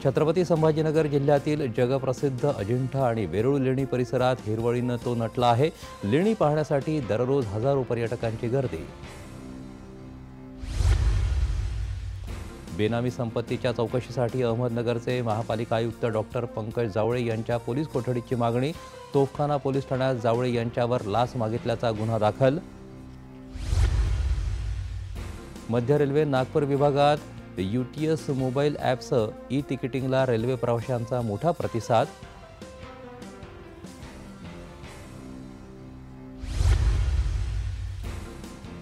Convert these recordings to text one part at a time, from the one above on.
छत्रपती संभाजीनगर जिल्ह्यातील जगप्रसिद्ध अजिंठा आणि वेरूळ लेणी परिसरात हिरवळीनं तो नटला आहे। लेणी पाहण्यासाठी दररोज हजारो पर्यटकांची गर्दी। बेनामी संपत्तीच्या चौकशीसाठी अहमदनगरचे महापालिका आयुक्त डॉक्टर पंकज जावळे यांच्या पोलीस कोठडीची मागणी। तोफखाना पोलीस ठाण्यात जावळे यांच्यावर लाच मागितल्याचा गुन्हा दाखल। मध्य रेल्वे नागपूर विभागात UTS मोबाईल ॲपसह ई-तिकिटिंगला रेल्वे प्रवाशांचा मोठा प्रतिसाद।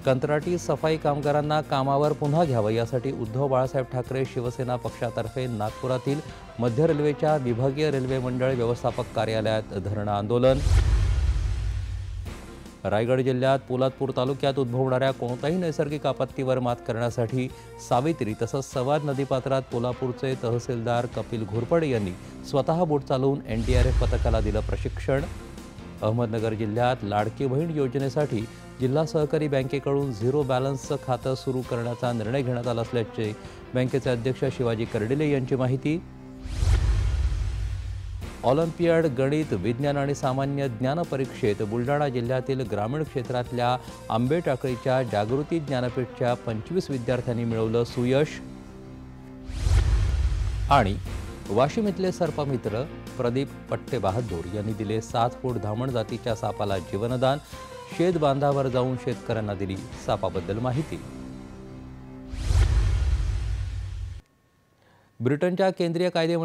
कंत्राटी सफाई कामगारांना कामावर पुन्हा घ्यावं यासाठी उद्धव बाळासाहेब ठाकरे शिवसेना पक्षातर्फे नागपुरातील मध्य रेल्वेच्या विभागीय रेल्वे मंडळ व्यवस्थापक कार्यालयात धरणं आंदोलन। रायगड जिल्ह्यात पोलादपूर तालुक्यात उद्भवणाऱ्या कोणत्याही नैसर्गिक आपत्तीवर मात करण्यासाठी सावित्री तसंच सवाद नदीपात्रात पोलापूरचे तहसीलदार कपिल घोरपडे यांनी स्वतः बोट चालवून NDRF पथकाला दिलं प्रशिक्षण। अहमदनगर जिल्ह्यात लाडकी बहीण योजनेसाठी जिल्हा सहकारी बँकेकडून झिरो बॅलन्सचं खातं सुरू करण्याचा निर्णय घेण्यात आला असल्याचे बँकेचे अध्यक्ष शिवाजी कर्डिले यांची माहिती। ऑलिम्पियाड गणित विज्ञान आणि सामान्य ज्ञान परीक्षेत बुलढाणा जिल्ह्यातील ग्रामीण क्षेत्रातल्या आंबेटाकळीच्या जागृती ज्ञानपीठच्या 25 विद्यार्थ्यांनी मिळवलं सुयश। आणि वाशिम इथले सर्पमित्र प्रदीप पट्टे बहादूर यांनी दिले 7 फूट धामण जातीच्या सापाला जीवनदान। शेत बांधावर जाऊन शेतकऱ्यांना दिली सापाबद्दल माहिती। ब्रिटनच्या केंद्रीय कायदे